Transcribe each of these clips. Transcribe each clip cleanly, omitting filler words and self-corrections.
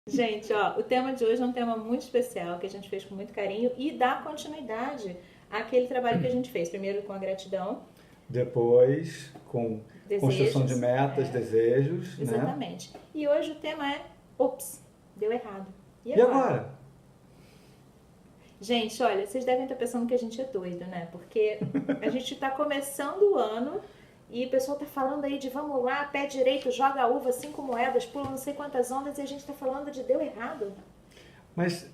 Gente, ó, o tema de hoje é um tema muito especial que a gente fez com muito carinho e dá continuidade àquele trabalho que a gente fez. Primeiro com a gratidão, Depois, com construção de desejos, metas, desejos, né? exatamente. E hoje o tema é, ops, deu errado. E E agora? agora? Gente, olha, vocês devem estar pensando que a gente é doido, né? Porque a gente está começando o ano e o pessoal tá falando aí de vamos lá, pé direito, joga a uva, 5 moedas, pula não sei quantas ondas e a gente tá falando de deu errado. Mas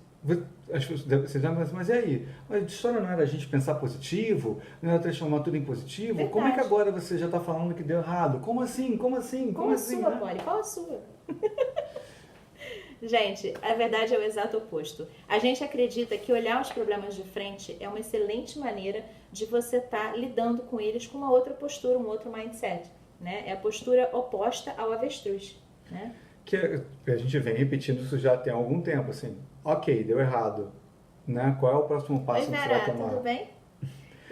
as pessoas vocês já pensam, mas e aí? Mas a história não era a gente pensar positivo? Não era transformar tudo em positivo? Verdade. Como é que agora você já está falando que deu errado? Como assim? Como assim? Qual a assim? sua, Polly? Qual a sua? Gente, a verdade é o exato oposto. A gente acredita que olhar os problemas de frente é uma excelente maneira de você estar lidando com eles com uma outra postura, um outro mindset, né? É a postura oposta ao avestruz, né? Que a gente vem repetindo isso já tem algum tempo, assim. Ok, deu errado. Né? Qual é o próximo passo Oi, que você Vera, vai tomar? tudo bem?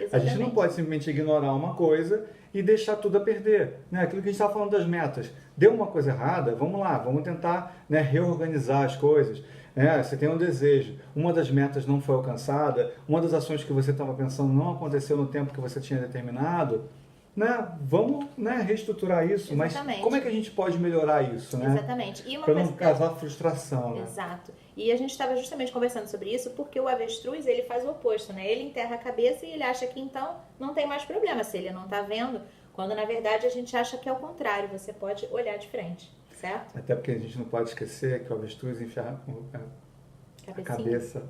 A gente não Exatamente. pode simplesmente ignorar uma coisa e deixar tudo a perder. Né? Aquilo que a gente estava falando das metas. Deu uma coisa errada, vamos lá, vamos tentar, né, reorganizar as coisas. Né? Você tem um desejo, uma das metas não foi alcançada, uma das ações que você estava pensando não aconteceu no tempo que você tinha determinado. Né? Vamos, né, reestruturar isso, Exatamente. mas como é que a gente pode melhorar isso? Né? Exatamente. E uma Para coisa não causar frustração. Né? Exato. E a gente estava justamente conversando sobre isso porque o avestruz, ele faz o oposto, né? Ele enterra a cabeça e ele acha que então não tem mais problema se ele não está vendo, quando na verdade a gente acha que é o contrário, você pode olhar de frente, certo? Até porque a gente não pode esquecer que o avestruz enfia a cabeça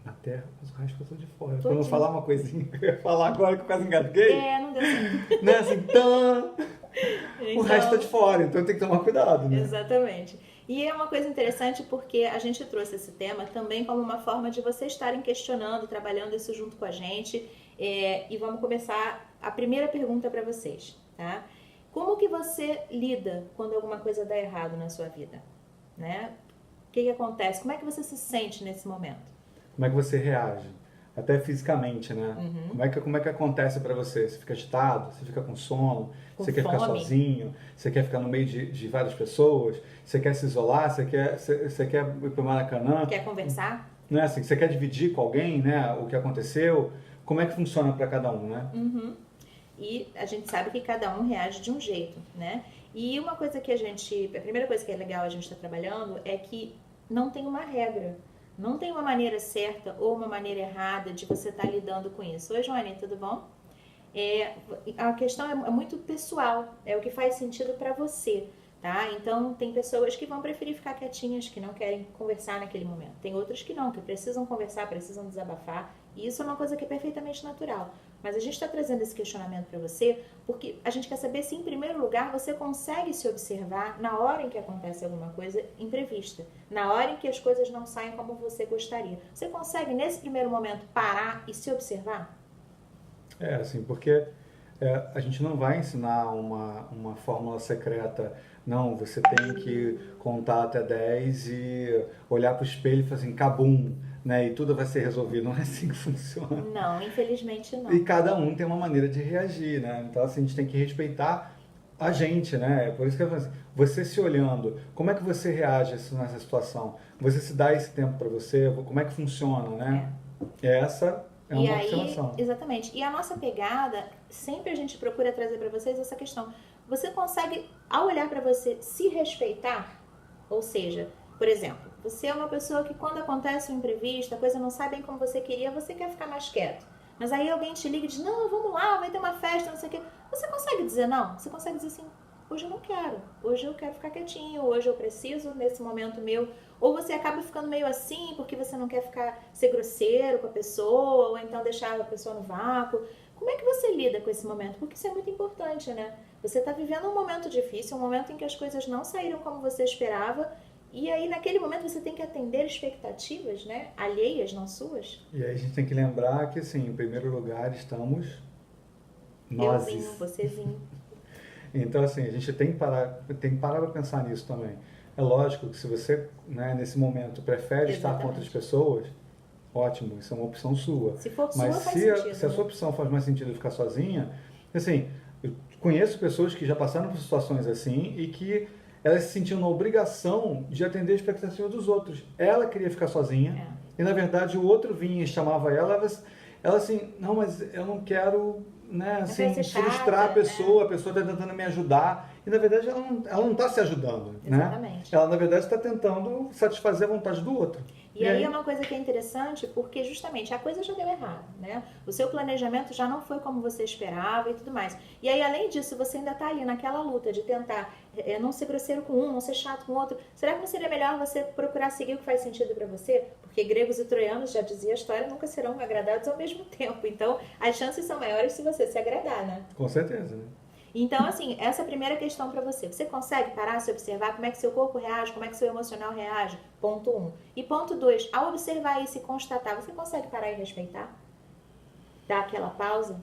na terra, mas o resto passou de fora. Pra não falar uma coisinha que eu ia falar agora que eu quase engasguei. Não deu certo. Né? Assim, o resto tá de fora, então tem que tomar cuidado, né? Exatamente. E é uma coisa interessante porque a gente trouxe esse tema também como uma forma de vocês estarem questionando, trabalhando isso junto com a gente. E vamos começar a primeira pergunta para vocês, tá? Como que você lida quando alguma coisa dá errado na sua vida, né? O que acontece? Como é que você se sente nesse momento? Como é que você reage? Até fisicamente, né? Uhum. Como é que acontece para você? Você fica agitado? Você fica com sono? Você quer fome. ficar sozinho? Você quer ficar no meio de várias pessoas? Você quer se isolar? Você quer ir para o Maracanã? Quer conversar? Né? Assim, você quer dividir com alguém, né, o que aconteceu? Como é que funciona para cada um, né? Uhum. E a gente sabe que cada um reage de um jeito, né? E uma coisa que a primeira coisa que é legal a gente estar trabalhando é que não tem uma regra. Não tem uma maneira certa ou uma maneira errada de você estar lidando com isso. Oi, Joane, tudo bom? A questão é muito pessoal, é o que faz sentido para você, tá? Então, tem pessoas que vão preferir ficar quietinhas, que não querem conversar naquele momento. Tem outras que não, que precisam conversar, precisam desabafar. E isso é uma coisa que é perfeitamente natural. Mas a gente está trazendo esse questionamento para você porque a gente quer saber se, em primeiro lugar, você consegue se observar na hora em que acontece alguma coisa imprevista, na hora em que as coisas não saem como você gostaria. Você consegue, nesse primeiro momento, parar e se observar? Assim, porque a gente não vai ensinar uma fórmula secreta. Não, você tem que contar até 10 e olhar para o espelho e falar assim, cabum, né? E tudo vai ser resolvido. Não é assim que funciona. Não, infelizmente não. E cada um tem uma maneira de reagir, né? Então, assim, a gente tem que respeitar a gente, né? Por isso que eu falo assim, você se olhando, como é que você reage nessa situação? Você se dá esse tempo para você? Como é que funciona, né? Essa é uma observação. Exatamente. E a nossa pegada, sempre a gente procura trazer para vocês essa questão. Você consegue, ao olhar para você, se respeitar? Ou seja, por exemplo, você é uma pessoa que quando acontece um imprevisto, a coisa não sai bem como você queria, você quer ficar mais quieto. Mas aí alguém te liga e diz, não, vamos lá, vai ter uma festa, não sei o quê. Você consegue dizer não? Você consegue dizer assim, hoje eu não quero, hoje eu quero ficar quietinho, hoje eu preciso, nesse momento meu. Ou você acaba ficando meio assim, porque você não quer ser grosseiro com a pessoa, ou então deixar a pessoa no vácuo. Como é que você lida com esse momento? Porque isso é muito importante, né? Você está vivendo um momento difícil, um momento em que as coisas não saíram como você esperava, e aí naquele momento você tem que atender expectativas, né? Alheias, não suas. E aí a gente tem que lembrar que, assim, em primeiro lugar estamos nós. Euzinho, vocêzinho. Então, assim, a gente tem que parar para pensar nisso também. É lógico que se você, né, nesse momento, prefere estar com outras pessoas, ótimo, isso é uma opção sua. Se for Mas sua, faz sentido, se a sua opção faz mais sentido ficar sozinha, assim, eu conheço pessoas que já passaram por situações assim e que ela se sentiu na obrigação de atender a expectativa dos outros. Ela queria ficar sozinha, e na verdade o outro vinha e chamava ela assim, não, mas eu não quero, né, assim, frustrar a pessoa está tentando me ajudar, e na verdade ela não está se ajudando, Exatamente. Ela na verdade está tentando satisfazer a vontade do outro. E aí é uma coisa que é interessante, porque justamente a coisa já deu errado, né? O seu planejamento já não foi como você esperava e tudo mais. E aí, além disso, você ainda está ali naquela luta de tentar não ser grosseiro com um, não ser chato com o outro. Será que não seria melhor você procurar seguir o que faz sentido para você? Porque gregos e troianos, já dizia a história, nunca serão agradados ao mesmo tempo. Então, as chances são maiores se você se agradar, né? Com certeza, né? Então, assim, essa é a primeira questão para você. Você consegue parar, se observar como é que seu corpo reage, como é que seu emocional reage? Ponto 1. E ponto 2, ao observar isso e constatar, você consegue parar e respeitar? Dar aquela pausa?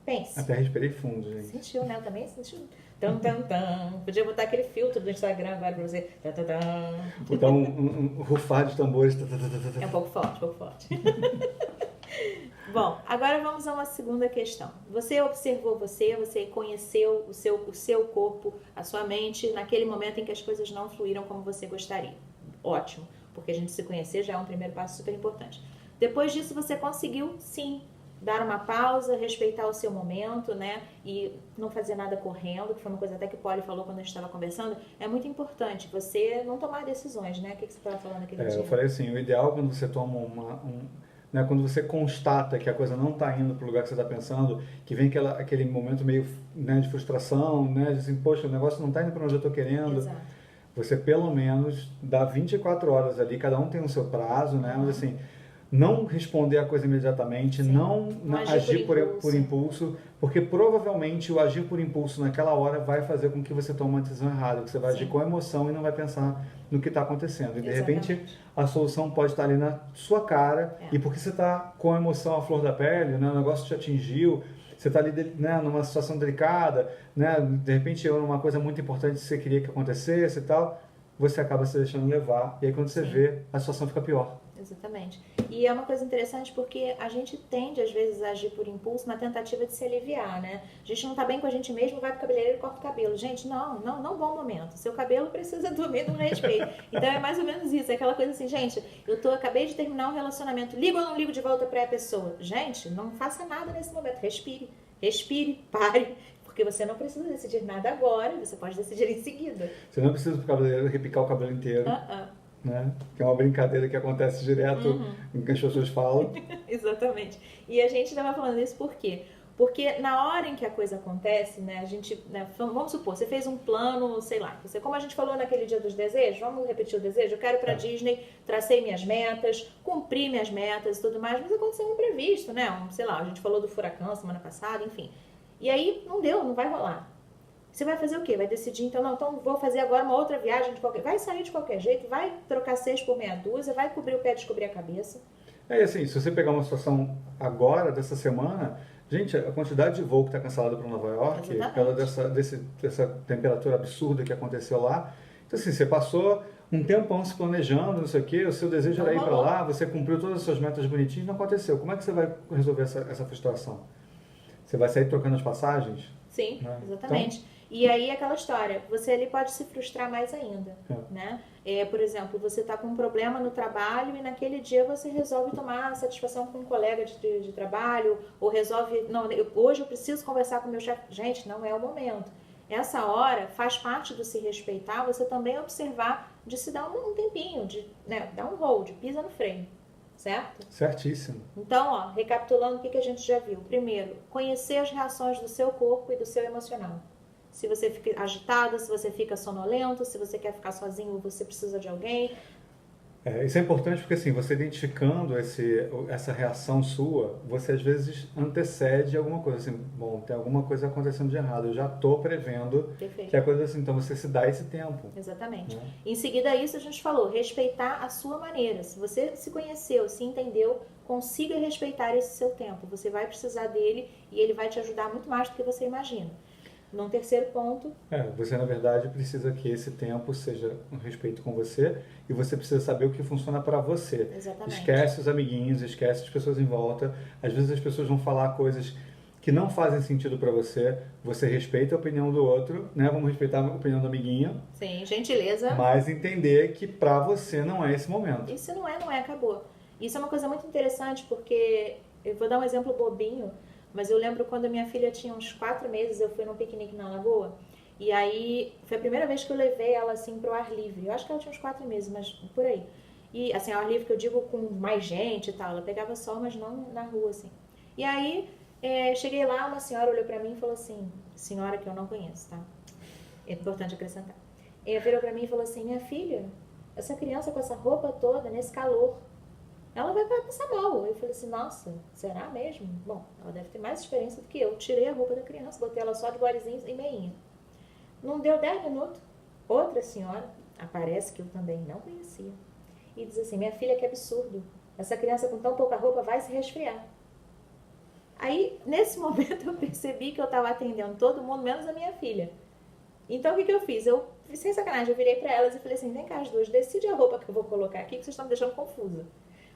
Pense. Até respirei fundo, gente. Sentiu, né? Eu também sentiu. Tam, tam, tam. Podia botar aquele filtro do Instagram agora pra você. Tam, tam, tam. Botar um rufar de tambores. É um pouco forte, um pouco forte. Bom, agora vamos a uma segunda questão. Você observou você conheceu o seu corpo, a sua mente, naquele momento em que as coisas não fluíram como você gostaria. Ótimo, porque a gente se conhecer já é um primeiro passo super importante. Depois disso, você conseguiu, sim, dar uma pausa, respeitar o seu momento, né? E não fazer nada correndo, que foi uma coisa até que o Poli falou quando a gente estava conversando. É muito importante você não tomar decisões, né? O que você estava falando aquele dia? Eu falei assim, o ideal quando você toma né, quando você constata que a coisa não está indo para o lugar que você está pensando, que vem aquele momento meio, né, de frustração, né, de assim, poxa, o negócio não está indo para onde eu estou querendo. Exato. Você pelo menos dá 24 horas ali, cada um tem o seu prazo, né, mas assim, não responder a coisa imediatamente, não agir por impulso, porque provavelmente o agir por impulso naquela hora vai fazer com que você tome uma decisão errada, que você vai agir com emoção e não vai pensar no que está acontecendo. E de repente a solução pode estar ali na sua cara, e porque você está com a emoção à flor da pele, né, o negócio te atingiu, você está ali, né, numa situação delicada, né, de repente é uma coisa muito importante que você queria que acontecesse e tal, você acaba se deixando levar, e aí quando você vê, a situação fica pior. Exatamente. E é uma coisa interessante porque a gente tende, às vezes, a agir por impulso na tentativa de se aliviar, né? A gente não tá bem com a gente mesmo, vai pro cabeleireiro e corta o cabelo. Gente, não bom momento. Seu cabelo precisa dormir no respeito. Então é mais ou menos isso. É aquela coisa assim, gente, acabei de terminar um relacionamento. Ligo ou não ligo de volta pra pessoa? Gente, não faça nada nesse momento. Respire, pare. Porque você não precisa decidir nada agora, você pode decidir em seguida. Você não precisa pro cabeleireiro repicar o cabelo inteiro. Né? Que é uma brincadeira que acontece direto em que as pessoas falam. Exatamente. E a gente estava falando isso por quê? Porque na hora em que a coisa acontece, né, a gente, né, vamos supor, você fez um plano, sei lá, como a gente falou naquele dia dos desejos, vamos repetir o desejo? Eu quero ir pra Disney, tracei minhas metas, cumpri minhas metas e tudo mais, mas aconteceu um imprevisto, né? Sei lá, a gente falou do furacão semana passada, enfim. E aí não deu, não vai rolar. Você vai fazer o quê? Vai decidir, então vou fazer agora uma outra viagem de qualquer... Vai sair de qualquer jeito, vai trocar 6 por meia dúzia, vai cobrir o pé, descobrir a cabeça. Assim, se você pegar uma situação agora, dessa semana, gente, a quantidade de voo que está cancelado para Nova York, pela dessa temperatura absurda que aconteceu lá, então assim, você passou um tempão se planejando, não sei o quê, o seu desejo era ir para lá, você cumpriu todas as suas metas bonitinhas, não aconteceu. Como é que você vai resolver essa frustração? Você vai sair trocando as passagens? Sim, né? Exatamente. Então, e aí aquela história, você ali pode se frustrar mais ainda, né? Por exemplo, você está com um problema no trabalho e naquele dia você resolve tomar satisfação com um colega de trabalho, ou resolve, não, hoje eu preciso conversar com o meu chefe. Gente, não é o momento. Essa hora faz parte do se respeitar, você também observar de se dar um tempinho, de, né, dar um hold, pisa no freio. Certo? Certíssimo. Então, recapitulando o que a gente já viu. Primeiro, conhecer as reações do seu corpo e do seu emocional. Se você fica agitado, se você fica sonolento, se você quer ficar sozinho, você precisa de alguém. Isso é importante porque, assim, você identificando essa reação sua, você às vezes antecede alguma coisa, assim, bom, tem alguma coisa acontecendo de errado, eu já estou prevendo que a coisa assim, então você se dá esse tempo. Exatamente. Né? Em seguida a isso a gente falou, respeitar a sua maneira. Se você se conheceu, se entendeu, consiga respeitar esse seu tempo. Você vai precisar dele e ele vai te ajudar muito mais do que você imagina. Num terceiro ponto... você na verdade precisa que esse tempo seja um respeito com você e você precisa saber o que funciona para você. Exatamente. Esquece os amiguinhos, esquece as pessoas em volta. Às vezes as pessoas vão falar coisas que não fazem sentido para você, você respeita a opinião do outro, né? Vamos respeitar a opinião do amiguinho. Sim, gentileza. Mas entender que para você não é esse momento. Isso não é, acabou. Isso é uma coisa muito interessante, porque eu vou dar um exemplo bobinho, mas eu lembro quando a minha filha tinha uns 4 meses, eu fui num piquenique na Lagoa, e aí foi a primeira vez que eu levei ela assim pro ar livre. Eu acho que ela tinha uns 4 meses, mas por aí. E assim, ao ar livre que eu digo com mais gente e tal, ela pegava sol, mas não na rua assim. E aí, cheguei lá, uma senhora olhou pra mim e falou assim, senhora que eu não conheço, tá? É importante acrescentar. Ela virou pra mim e falou assim, minha filha, essa criança com essa roupa toda, nesse calor, ela vai passar mal. Eu falei assim, nossa, será mesmo? Bom, ela deve ter mais experiência do que eu. Tirei a roupa da criança, botei ela só de bolezinhos e meinha. Não deu 10 minutos, outra senhora, aparece que eu também não conhecia, e diz assim, minha filha, que absurdo, essa criança com tão pouca roupa vai se resfriar. Aí, nesse momento, eu percebi que eu estava atendendo todo mundo, menos a minha filha. Então, o que eu fiz? Eu, sem sacanagem, eu virei para elas e falei assim, vem cá as duas, decide a roupa que eu vou colocar aqui, que vocês estão me deixando confusa.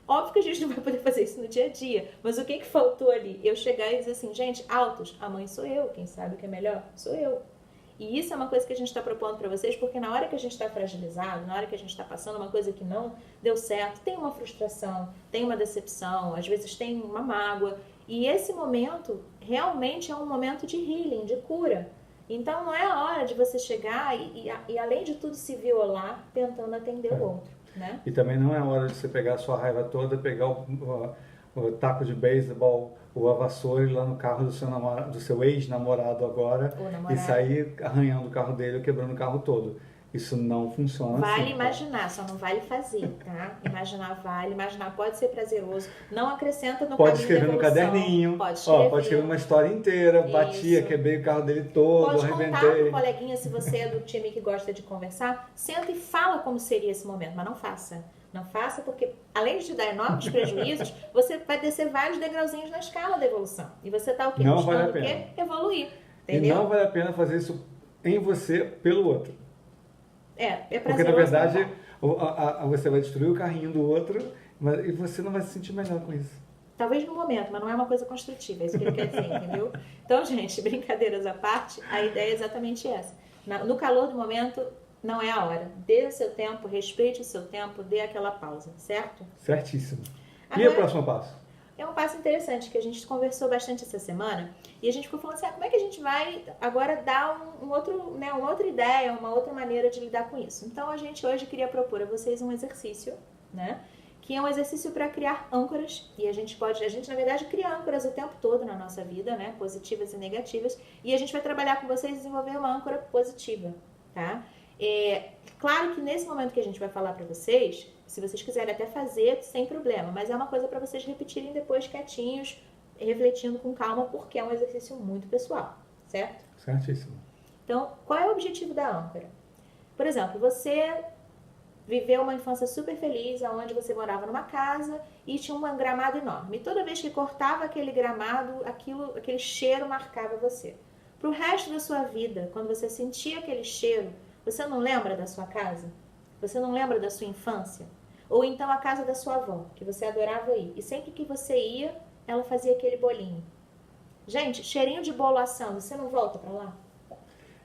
Óbvio que a gente não vai poder fazer isso no dia a dia, mas o que faltou ali? Eu chegar e dizer assim, gente, altos, a mãe sou eu, quem sabe o que é melhor? Sou eu. E isso é uma coisa que a gente está propondo para vocês, porque na hora que a gente está fragilizado, na hora que a gente está passando uma coisa que não deu certo, tem uma frustração, tem uma decepção, às vezes tem uma mágoa, e esse momento realmente é um momento de healing, de cura. Então não é a hora de você chegar e além de tudo se violar tentando atender o outro, né? E também não é a hora de você pegar a sua raiva toda, pegar o taco de beisebol, ou a vassoura e ir lá no carro do seu ex-namorado agora e sair arranhando o carro dele ou quebrando o carro todo. Isso não funciona vale assim. Imaginar, só não vale fazer, tá? Imaginar vale, imaginar pode ser prazeroso, não acrescenta no pode escrever no caderninho, pode escrever uma história inteira, batia, quebrei o carro dele todo, pode arrebentei. Pode contar pro coleguinha, se você é do time que gosta de conversar, senta e fala como seria esse momento, mas não faça. Não faça porque, além de te dar enormes prejuízos, você vai descer vários degrauzinhos na escala da evolução. E você tá o quê? Não buscando vale a o pena. quê? Evoluir. Entendeu? E não vale a pena fazer isso em você pelo outro. É prazeroso. Porque, na verdade, você vai destruir o carrinho do outro e você não vai se sentir melhor com isso. Talvez no momento, mas não é uma coisa construtiva, é isso que ele quer dizer, entendeu? Então, gente, brincadeiras à parte, a ideia é exatamente essa. No calor do momento, não é a hora. Dê o seu tempo, respeite o seu tempo, dê aquela pausa, certo? Certíssimo. Agora, e o próximo passo? É um passo interessante que a gente conversou bastante essa semana e a gente ficou falando assim, como é que a gente vai agora dar uma outra ideia, uma outra maneira de lidar com isso. Então, a gente hoje queria propor a vocês um exercício, né? Que é um exercício para criar âncoras, e a gente na verdade cria âncoras o tempo todo na nossa vida, né, positivas e negativas, e a gente vai trabalhar com vocês e desenvolver uma âncora positiva, tá? Claro que nesse momento que a gente vai falar para vocês, se vocês quiserem até fazer, sem problema, mas é uma coisa para vocês repetirem depois quietinhos, refletindo com calma, porque é um exercício muito pessoal, certo? Certíssimo. Então, qual é o objetivo da âncora? Por exemplo, você viveu uma infância super feliz, onde você morava numa casa e tinha um gramado enorme. E toda vez que cortava aquele gramado, aquele cheiro marcava você. Para o resto da sua vida, quando você sentia aquele cheiro, você não lembra da sua casa? Você não lembra da sua infância? Ou então a casa da sua avó, que você adorava ir. E sempre que você ia, ela fazia aquele bolinho. Gente, cheirinho de bolo assando, você não volta para lá?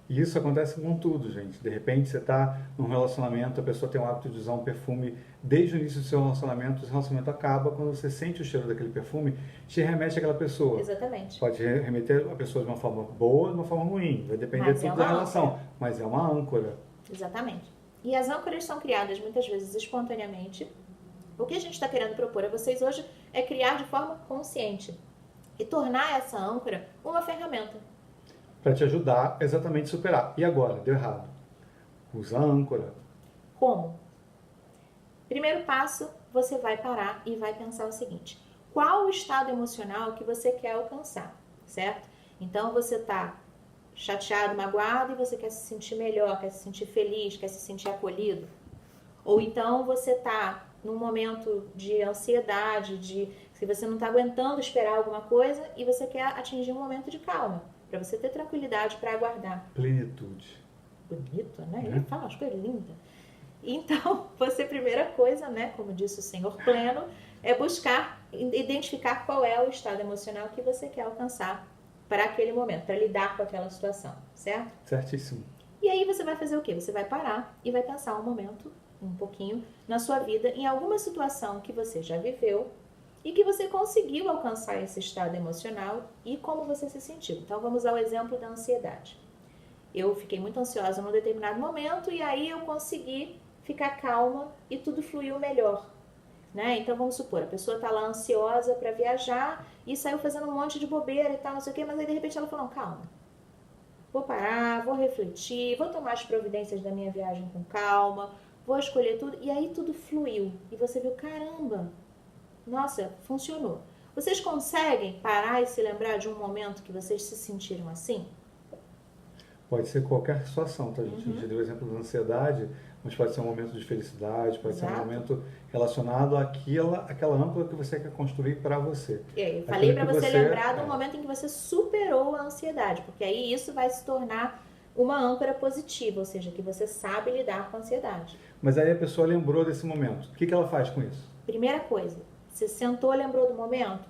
E isso acontece com tudo, gente. De repente você está num relacionamento, a pessoa tem o hábito de usar um perfume desde o início do seu relacionamento, o relacionamento acaba, quando você sente o cheiro daquele perfume, te remete àquela pessoa. Exatamente. Pode remeter a pessoa de uma forma boa, de uma forma ruim, vai depender tudo da relação, mas é uma âncora. Exatamente. E as âncoras são criadas muitas vezes espontaneamente. O que a gente está querendo propor a vocês hoje é criar de forma consciente e tornar essa âncora uma ferramenta. Para te ajudar exatamente a superar. E agora? Deu errado. Usa a âncora. Como? Primeiro passo, você vai parar e vai pensar o seguinte. Qual o estado emocional que você quer alcançar, certo? Então, você está chateado, magoado e você quer se sentir melhor, quer se sentir feliz, quer se sentir acolhido. Ou então, você está num momento de ansiedade, se você não está aguentando esperar alguma coisa e você quer atingir um momento de calma. Para você ter tranquilidade para aguardar. Plenitude. Bonito, né? Ele fala umas coisas lindas. Então, você, primeira coisa, né? Como disse o Senhor Pleno, é buscar, identificar qual é o estado emocional que você quer alcançar para aquele momento, para lidar com aquela situação, certo? Certíssimo. E aí você vai fazer o quê? Você vai parar e vai pensar um momento, um pouquinho, na sua vida, em alguma situação que você já viveu e que você conseguiu alcançar esse estado emocional e como você se sentiu. Então vamos ao exemplo da ansiedade. Eu fiquei muito ansiosa num determinado momento e aí eu consegui ficar calma e tudo fluiu melhor. Né? Então vamos supor, a pessoa está lá ansiosa para viajar e saiu fazendo um monte de bobeira e tal, não sei o quê, mas aí de repente ela falou, não, calma, vou parar, vou refletir, vou tomar as providências da minha viagem com calma, vou escolher tudo, e aí tudo fluiu. E você viu, caramba, nossa, funcionou. Vocês conseguem parar e se lembrar de um momento que vocês se sentiram assim? Pode ser qualquer situação, tá, gente? A gente deu o exemplo da ansiedade, mas pode ser um momento de felicidade, pode ser um momento relacionado àquela âncora que você quer construir para você. Eu falei para você lembrar do momento em que você superou a ansiedade, porque aí isso vai se tornar uma âncora positiva, ou seja, que você sabe lidar com a ansiedade. Mas aí a pessoa lembrou desse momento. O que ela faz com isso? Primeira coisa, você sentou, lembrou do momento?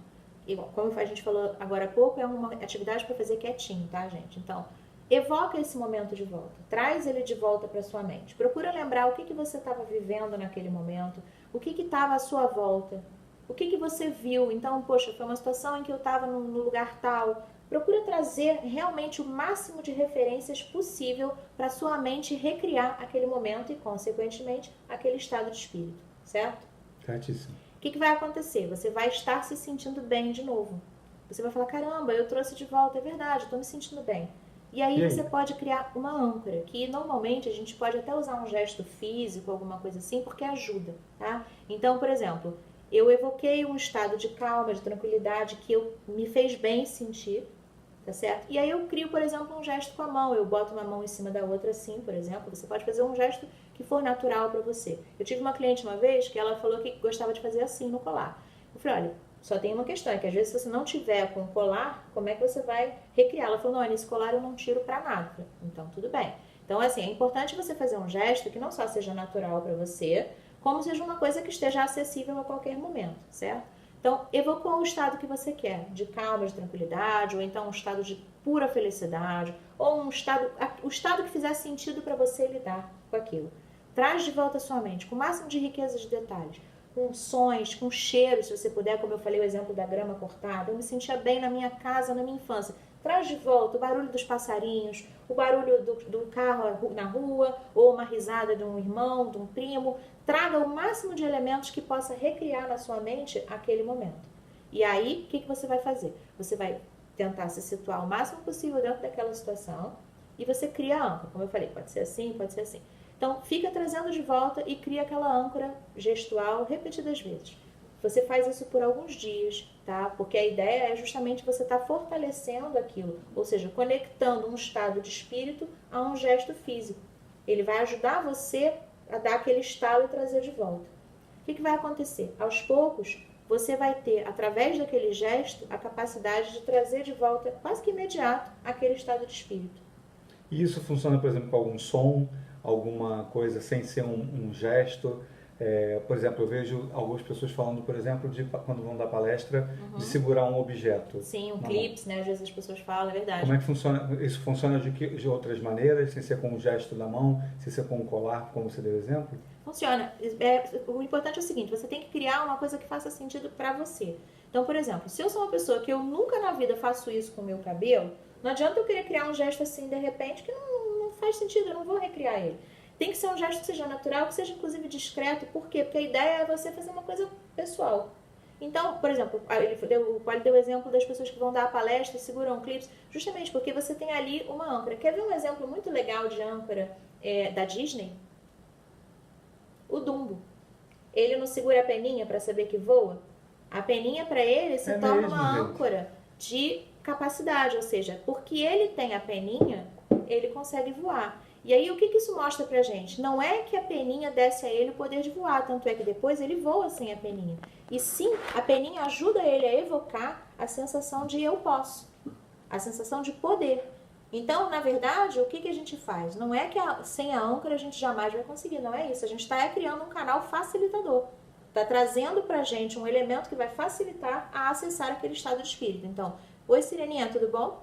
Igual, como a gente falou agora há pouco, é uma atividade para fazer quietinho, tá, gente? Então, evoca esse momento de volta, traz ele de volta para sua mente. Procura lembrar o que você estava vivendo naquele momento, o que estava à sua volta, o que você viu. Então, poxa, foi uma situação em que eu estava no lugar tal. Procura trazer realmente o máximo de referências possível para sua mente recriar aquele momento e, consequentemente, aquele estado de espírito, certo? Certíssimo. O que vai acontecer? Você vai estar se sentindo bem de novo. Você vai falar, caramba, eu trouxe de volta, é verdade, estou me sentindo bem. E aí você pode criar uma âncora, que normalmente a gente pode até usar um gesto físico, alguma coisa assim, porque ajuda, tá? Então, por exemplo, eu evoquei um estado de calma, de tranquilidade, que me fez bem sentir, tá certo? E aí eu crio, por exemplo, um gesto com a mão. Eu boto uma mão em cima da outra assim, por exemplo. Você pode fazer um gesto que for natural para você. Eu tive uma cliente uma vez que ela falou que gostava de fazer assim no colar. Eu falei, olha, só tem uma questão, é que às vezes se você não tiver com colar, como é que você vai recriar? Ela falou, não, nesse colar eu não tiro pra nada. Falei, então, tudo bem. Então, assim, é importante você fazer um gesto que não só seja natural para você, como seja uma coisa que esteja acessível a qualquer momento, certo? Então, evocou o estado que você quer, de calma, de tranquilidade, ou então um estado de pura felicidade, ou o estado que fizer sentido para você lidar com aquilo. Traz de volta a sua mente, com o máximo de riqueza de detalhes, com sons, com cheiros, se você puder, como eu falei o exemplo da grama cortada. Eu me sentia bem na minha casa, na minha infância. Traz de volta o barulho dos passarinhos, o barulho do carro na rua, ou uma risada de um irmão, de um primo. Traga o máximo de elementos que possa recriar na sua mente aquele momento. E aí, o que você vai fazer? Você vai tentar se situar o máximo possível dentro daquela situação e você cria a âncora. Como eu falei, pode ser assim, pode ser assim. Então, fica trazendo de volta e cria aquela âncora gestual repetidas vezes. Você faz isso por alguns dias, tá? Porque a ideia é justamente você estar fortalecendo aquilo, ou seja, conectando um estado de espírito a um gesto físico. Ele vai ajudar você a dar aquele estalo e trazer de volta. O que vai acontecer? Aos poucos, você vai ter, através daquele gesto, a capacidade de trazer de volta, quase que imediato, aquele estado de espírito. E isso funciona, por exemplo, com algum som, alguma coisa sem ser um gesto? Por exemplo, eu vejo algumas pessoas falando, por exemplo, de quando vão dar palestra, de segurar um objeto. Sim, clips, né? Às vezes as pessoas falam, é verdade. Como é que funciona? Isso funciona de outras maneiras, sem ser com um gesto da mão, sem ser com um colar, como você deu exemplo? Funciona. O importante é o seguinte, você tem que criar uma coisa que faça sentido para você. Então, por exemplo, se eu sou uma pessoa que eu nunca na vida faço isso com o meu cabelo, não adianta eu querer criar um gesto assim, de repente, que não faz sentido, eu não vou recriar ele. Tem que ser um gesto que seja natural, que seja inclusive discreto. Por quê? Porque a ideia é você fazer uma coisa pessoal. Então, por exemplo, o Paulo deu o exemplo das pessoas que vão dar a palestra e seguram clipes, justamente porque você tem ali uma âncora. Quer ver um exemplo muito legal de âncora da Disney? O Dumbo. Ele não segura a peninha para saber que voa? A peninha para ele se torna uma âncora de capacidade, ou seja, porque ele tem a peninha, ele consegue voar. E aí, o que isso mostra pra gente? Não é que a peninha desse a ele o poder de voar, tanto é que depois ele voa sem a peninha. E sim, a peninha ajuda ele a evocar a sensação de eu posso, a sensação de poder. Então, na verdade, o que a gente faz? Não é que sem a âncora a gente jamais vai conseguir, não é isso. A gente está criando um canal facilitador. Está trazendo pra gente um elemento que vai facilitar a acessar aquele estado de espírito. Então, oi Sireninha, tudo bom?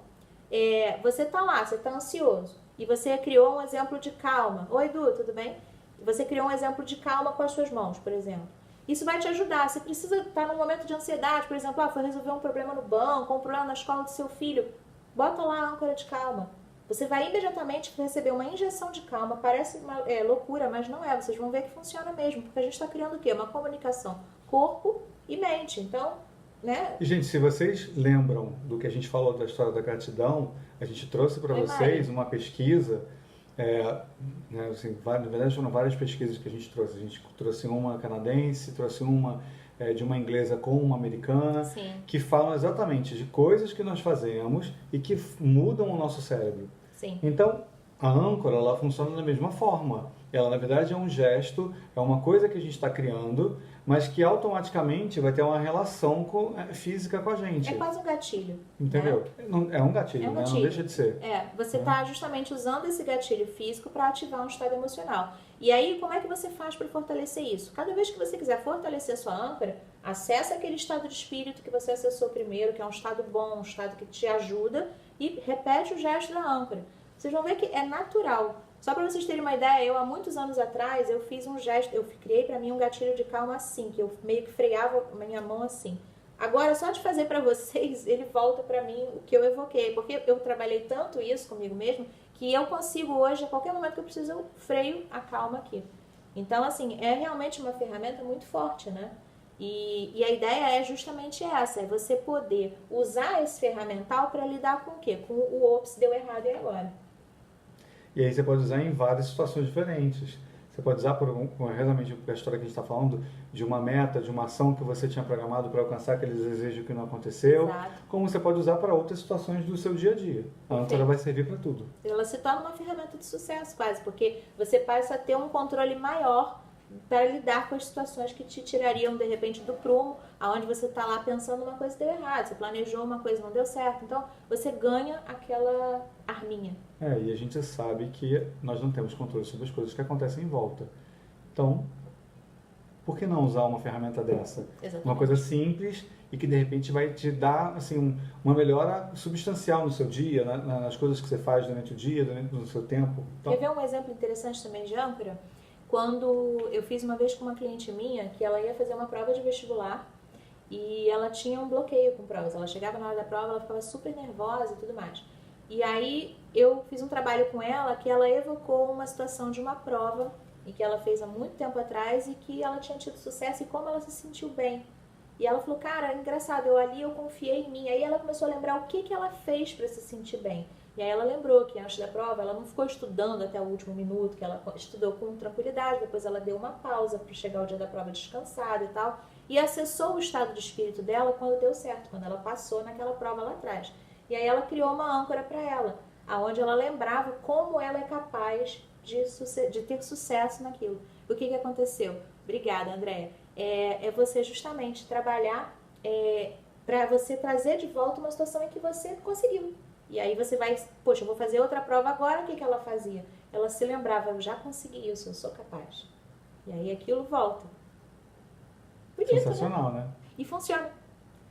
Você tá lá, você tá ansioso, e você criou um exemplo de calma. Oi, Edu, tudo bem? Você criou um exemplo de calma com as suas mãos, por exemplo. Isso vai te ajudar. Você precisa estar num momento de ansiedade, por exemplo, foi resolver um problema no banco, um problema na escola do seu filho. Bota lá a âncora de calma. Você vai imediatamente receber uma injeção de calma. Parece uma loucura, mas não é. Vocês vão ver que funciona mesmo, porque a gente está criando o quê? Uma comunicação corpo e mente. Então, né? E, gente, se vocês lembram do que a gente falou da história da gratidão, a gente trouxe para vocês uma pesquisa, né, assim, na verdade foram várias pesquisas que a gente trouxe. A gente trouxe uma canadense, trouxe uma de uma inglesa com uma americana, Sim. que falam exatamente de coisas que nós fazemos e que mudam o nosso cérebro. Sim. Então, a âncora, ela funciona da mesma forma. Ela, na verdade, é um gesto, é uma coisa que a gente está criando, mas que automaticamente vai ter uma relação física com a gente. É quase um gatilho. Entendeu? Né? É um gatilho, é um né? gatilho. Não deixa de ser. Você está justamente usando esse gatilho físico para ativar um estado emocional. E aí, como é que você faz para fortalecer isso? Cada vez que você quiser fortalecer a sua âncora, acessa aquele estado de espírito que você acessou primeiro, que é um estado bom, um estado que te ajuda, e repete o gesto da âncora. Vocês vão ver que é natural. Só para vocês terem uma ideia, eu há muitos anos atrás, eu fiz um gesto, eu criei para mim um gatilho de calma assim, que eu meio que freava a minha mão assim. Agora, só de fazer para vocês, ele volta para mim o que eu evoquei, porque eu trabalhei tanto isso comigo mesmo, que eu consigo hoje, a qualquer momento que eu preciso, eu freio a calma aqui. Então, assim, é realmente uma ferramenta muito forte, né? E a ideia é justamente essa, é você poder usar esse ferramental para lidar com o quê? Com o ops, deu errado e agora? E aí você pode usar em várias situações diferentes. Você pode usar, realmente, a história que a gente está falando, de uma meta, de uma ação que você tinha programado para alcançar aquele desejo que não aconteceu. Exato. Como você pode usar para outras situações do seu dia a dia. A âncora vai servir para tudo. Ela se torna uma ferramenta de sucesso quase, porque você passa a ter um controle maior para lidar com as situações que te tirariam de repente do prumo, aonde você está lá pensando uma coisa deu errado, você planejou uma coisa não deu certo, então você ganha aquela arminha. E a gente sabe que nós não temos controle sobre as coisas que acontecem em volta. Então, por que não usar uma ferramenta dessa? Exatamente. Uma coisa simples e que de repente vai te dar assim, uma melhora substancial no seu dia, nas coisas que você faz durante o dia, durante o seu tempo. Então, quer ver um exemplo interessante também de âncora? Quando eu fiz uma vez com uma cliente minha, que ela ia fazer uma prova de vestibular e ela tinha um bloqueio com provas. Ela chegava na hora da prova, ela ficava super nervosa e tudo mais. E aí eu fiz um trabalho com ela que ela evocou uma situação de uma prova e que ela fez há muito tempo atrás e que ela tinha tido sucesso e como ela se sentiu bem. E ela falou, cara, engraçado, eu confiei em mim. Aí ela começou a lembrar o que ela fez para se sentir bem. E aí ela lembrou que antes da prova ela não ficou estudando até o último minuto, que ela estudou com tranquilidade, depois ela deu uma pausa para chegar o dia da prova descansada e tal, e acessou o estado de espírito dela quando deu certo, quando ela passou naquela prova lá atrás. E aí ela criou uma âncora para ela, aonde ela lembrava como ela é capaz de ter sucesso naquilo. O que aconteceu? Obrigada, Andréia. É você justamente trabalhar para você trazer de volta uma situação em que você conseguiu. E aí você vai, poxa, eu vou fazer outra prova agora, o que ela fazia? Ela se lembrava, eu já consegui isso, eu sou capaz. E aí aquilo volta. Bonito, sensacional, né? E funciona.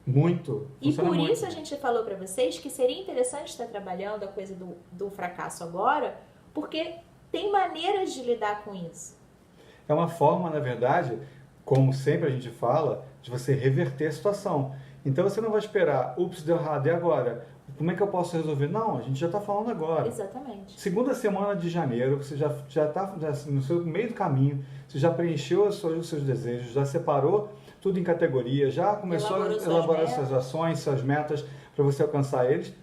Muito. E por muito. isso a gente falou para vocês que seria interessante estar trabalhando a coisa do fracasso agora, porque tem maneiras de lidar com isso. É uma forma, na verdade, como sempre a gente fala, de você reverter a situação. Então você não vai esperar, ups, deu errado, e agora? Como é que eu posso resolver? Não, a gente já está falando agora. Exatamente. Segunda semana de janeiro, você já está no seu meio do caminho, você já preencheu os seus desejos, já separou tudo em categoria, já começou a elaborar suas ações, suas metas para você alcançar eles.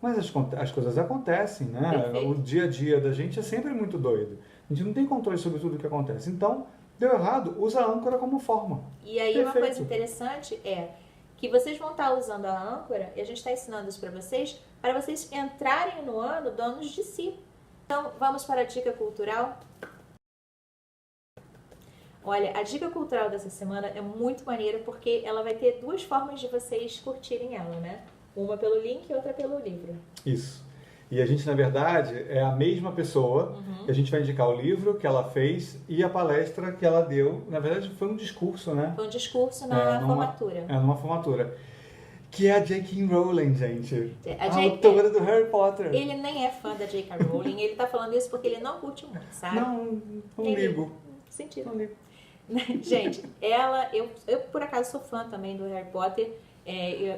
Mas as coisas acontecem, né? Perfeito. O dia a dia da gente é sempre muito doido. A gente não tem controle sobre tudo o que acontece. Então, deu errado, usa a âncora como forma. E aí Perfeito. Uma coisa interessante é que vocês vão estar usando a âncora, e a gente está ensinando isso para vocês entrarem no ano donos de si. Então, vamos para a dica cultural? Olha, a dica cultural dessa semana é muito maneira, porque ela vai ter duas formas de vocês curtirem ela, né? Uma pelo link e outra pelo livro. Isso. E a gente, na verdade, é a mesma pessoa, que a gente vai indicar o livro que ela fez e a palestra que ela deu. Na verdade, foi um discurso, né? Foi um discurso na formatura. Numa formatura. Que é a J.K. Rowling, gente. A autora do Harry Potter. Ele nem é fã da J.K. Rowling, ele tá falando isso porque ele não curte muito, sabe? Não ligo. Sentido. Não ligo. Gente, eu por acaso sou fã também do Harry Potter.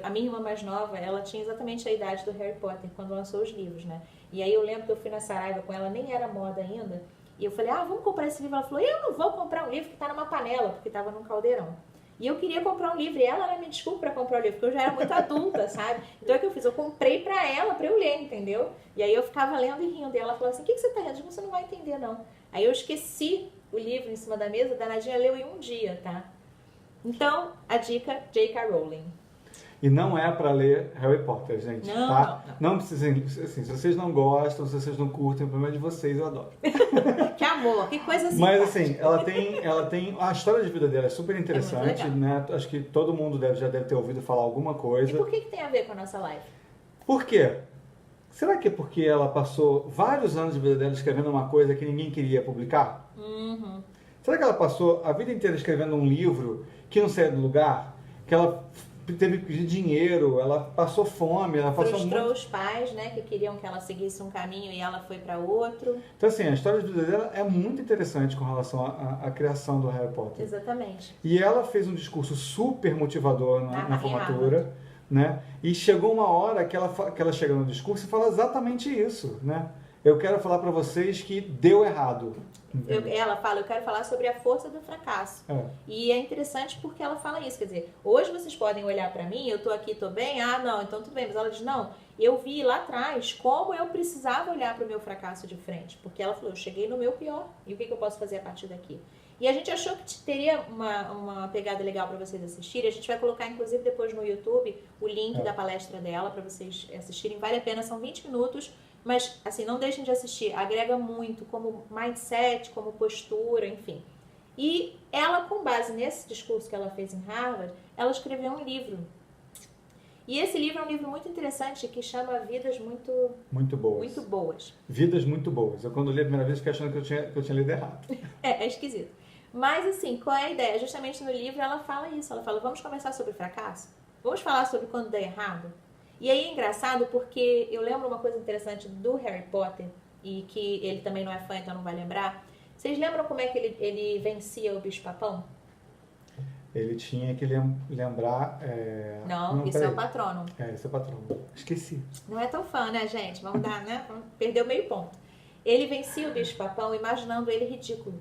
A minha irmã mais nova, ela tinha exatamente a idade do Harry Potter quando lançou os livros, né? E aí eu lembro que eu fui na Saraiva com ela, nem era moda ainda. E eu falei, vamos comprar esse livro. Ela falou, eu não vou comprar um livro que tá numa panela, porque tava num caldeirão. E eu queria comprar um livro, e ela me desculpa pra comprar o livro, porque eu já era muito adulta, sabe? Então o que eu fiz? Eu comprei pra ela, pra eu ler, entendeu? E aí eu ficava lendo e rindo, e ela falou assim, o que você tá lendo? Eu disse, você não vai entender, não. Aí eu esqueci o livro em cima da mesa, a danadinha leu em um dia, tá? Então, a dica, J.K. Rowling. E não é pra ler Harry Potter, gente, tá? Não precisem, assim, se vocês não gostam, se vocês não curtem, o problema é de vocês, eu adoro. Que amor, que coisa assim. Mas assim, ela tem a história de vida dela é super interessante, né? Acho que todo mundo já deve ter ouvido falar alguma coisa. E por que tem a ver com a nossa live? Por quê? Será que é porque ela passou vários anos de vida dela escrevendo uma coisa que ninguém queria publicar? Uhum. Será que ela passou a vida inteira escrevendo um livro que não saía do lugar? Que ela teve que pedir dinheiro, ela passou fome, ela passou frustrou os pais, né, que queriam que ela seguisse um caminho e ela foi para outro. Então assim, a história de vida dela é muito interessante com relação à criação do Harry Potter. Exatamente. E ela fez um discurso super motivador na formatura, né? E chegou uma hora que ela chega no discurso e fala exatamente isso, né? Eu quero falar para vocês que deu errado. Ela fala, eu quero falar sobre a força do fracasso. E é interessante porque ela fala isso, quer dizer, hoje vocês podem olhar pra mim, eu tô aqui, tô bem, não, então tudo bem, mas ela diz, não, eu vi lá atrás como eu precisava olhar pro meu fracasso de frente, porque ela falou, eu cheguei no meu pior, e o que eu posso fazer a partir daqui? E a gente achou que teria uma pegada legal para vocês assistirem, a gente vai colocar inclusive depois no YouTube o link da palestra dela para vocês assistirem, vale a pena, são 20 minutos, mas, assim, não deixem de assistir. Agrega muito como mindset, como postura, enfim. E ela, com base nesse discurso que ela fez em Harvard, ela escreveu um livro. E esse livro é um livro muito interessante que chama Vidas Muito Boas. Vidas Muito Boas. Eu, quando li a primeira vez, fiquei achando que eu tinha lido errado. É esquisito. Mas, assim, qual é a ideia? Justamente no livro ela fala isso. Ela fala, vamos conversar sobre fracasso? Vamos falar sobre quando dá errado? E aí é engraçado porque eu lembro uma coisa interessante do Harry Potter, e que ele também não é fã, então não vai lembrar. Vocês lembram como é que ele vencia o bicho-papão? Ele tinha que lembrar... Não, isso é o patrono. Isso é o patrono. Esqueci. Não é tão fã, né, gente? Vamos dar, né? Perdeu meio ponto. Ele vencia o bicho-papão imaginando ele ridículo.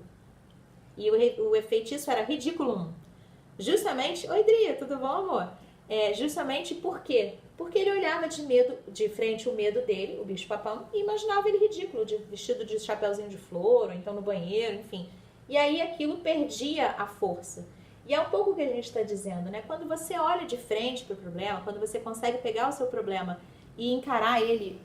E o feitiço era ridículo 1. Justamente... Oi, Dria, tudo bom, amor? Justamente por quê? Porque ele olhava de frente o medo dele, o bicho-papão, e imaginava ele ridículo, vestido de chapeuzinho de flor, ou então no banheiro, enfim. E aí aquilo perdia a força. E é um pouco o que a gente está dizendo, né? Quando você olha de frente para o problema, quando você consegue pegar o seu problema e encarar ele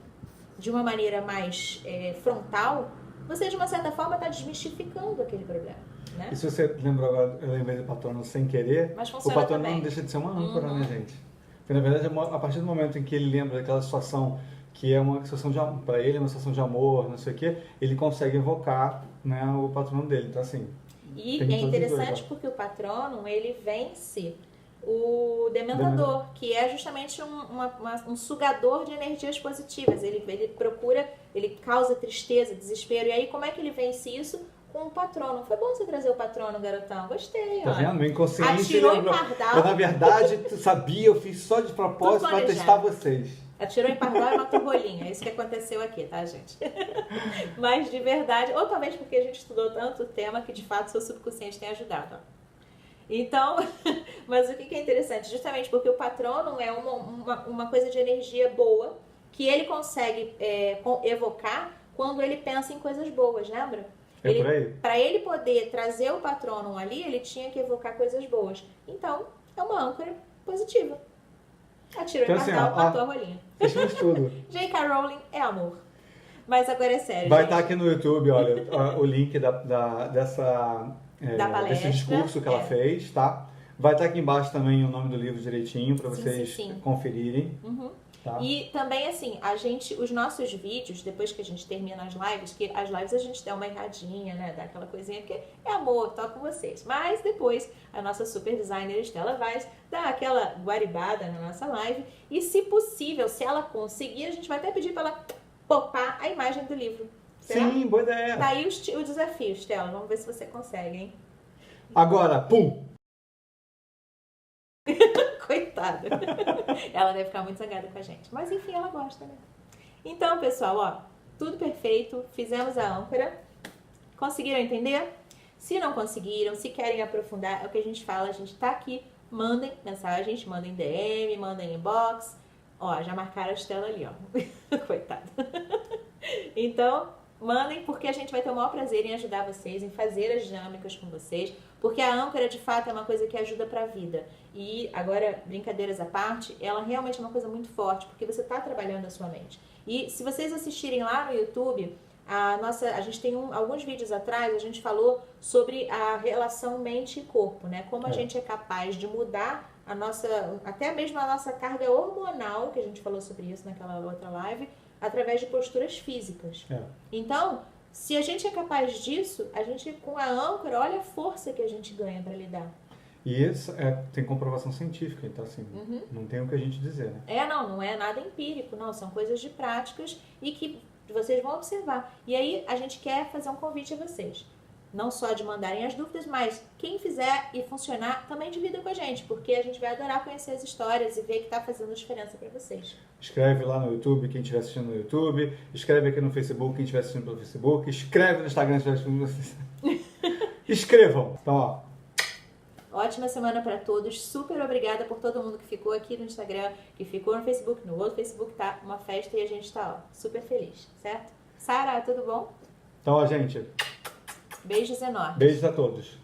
de uma maneira mais frontal, você, de uma certa forma, está desmistificando aquele problema. Né? E se você lembrou agora, eu lembrei do patrono sem querer, o patrono não deixa de ser uma âncora, né, gente? Porque, na verdade, a partir do momento em que ele lembra daquela situação que é uma situação de amor, para ele é uma situação de amor, não sei o quê, ele consegue evocar, né, o patrono dele. Então, assim... E é interessante porque o patrono, ele vence o demandador, que é justamente um sugador de energias positivas. Ele procura, ele causa tristeza, desespero. E aí, como é que ele vence isso? Com o patrono. Foi bom você trazer o patrono, garotão. Gostei, tá vendo? Meu inconsciente atirou lembrou. Em pardal. Eu, na verdade, sabia, eu fiz só de propósito para testar vocês. Atirou em pardal e matou rolinho. É isso que aconteceu aqui, tá, gente? Mas, de verdade, ou talvez porque a gente estudou tanto o tema que, de fato, seu subconsciente tem ajudado. Ó. Então, mas o que é interessante? Justamente porque o patrono é uma coisa de energia boa que ele consegue evocar quando ele pensa em coisas boas, lembra? Para ele poder trazer o patrono ali, ele tinha que evocar coisas boas. Então, é uma âncora positiva. Atirou em pardal, matou a rolinha. Fechamos tudo. J.K. Rowling é amor. Mas agora é sério, vai gente. estar aqui no YouTube, olha, o link da palestra, desse discurso que ela fez, tá? Vai estar aqui embaixo também o nome do livro direitinho para vocês conferirem. Tá. E também, assim, os nossos vídeos, depois que a gente termina as lives, que as lives a gente dá uma erradinha, né? Dá aquela coisinha, porque é amor, tô com vocês. Mas depois a nossa super designer Estela Vaz dá aquela guaribada na nossa live. E se possível, se ela conseguir, a gente vai até pedir para ela popar a imagem do livro. Será? Sim, boa ideia. Tá aí o desafio, Estela. Vamos ver se você consegue, hein? Agora, pum! Coitada. Ela deve ficar muito zangada com a gente. Mas enfim, ela gosta, né? Então, pessoal, ó, tudo perfeito. Fizemos a âncora. Conseguiram entender? Se não conseguiram, se querem aprofundar, é o que a gente fala. A gente tá aqui. Mandem mensagens, mandem DM, mandem inbox. Ó, já marcaram a Estela ali, ó. Coitada. Então, mandem, porque a gente vai ter o maior prazer em ajudar vocês, em fazer as dinâmicas com vocês, porque a âncora, de fato, é uma coisa que ajuda pra vida. E, agora, brincadeiras à parte, ela realmente é uma coisa muito forte, porque você tá trabalhando a sua mente. E se vocês assistirem lá no YouTube, a gente tem alguns vídeos atrás, a gente falou sobre a relação mente e corpo, né? Como a gente é capaz de mudar até mesmo a nossa carga hormonal, que a gente falou sobre isso naquela outra live, através de posturas físicas. Então, se a gente é capaz disso, a gente com a âncora, olha a força que a gente ganha para lidar. E isso tem comprovação científica, então assim, não tem o que a gente dizer, né? Não é nada empírico, não, são coisas de práticas e que vocês vão observar. E aí a gente quer fazer um convite a vocês. Não só de mandarem as dúvidas, mas quem fizer e funcionar, também divida com a gente, porque a gente vai adorar conhecer as histórias e ver que está fazendo diferença para vocês. Escreve lá no YouTube, quem estiver assistindo no YouTube. Escreve aqui no Facebook, quem estiver assistindo pelo Facebook. Escreve no Instagram, quem estiver assistindo no... Escrevam! Então, ó. Ótima semana para todos. Super obrigada por todo mundo que ficou aqui no Instagram, que ficou no Facebook. No outro Facebook tá uma festa e a gente tá, ó, super feliz, certo? Sara, tudo bom? Então, ó, gente... Beijos enormes. Beijos a todos.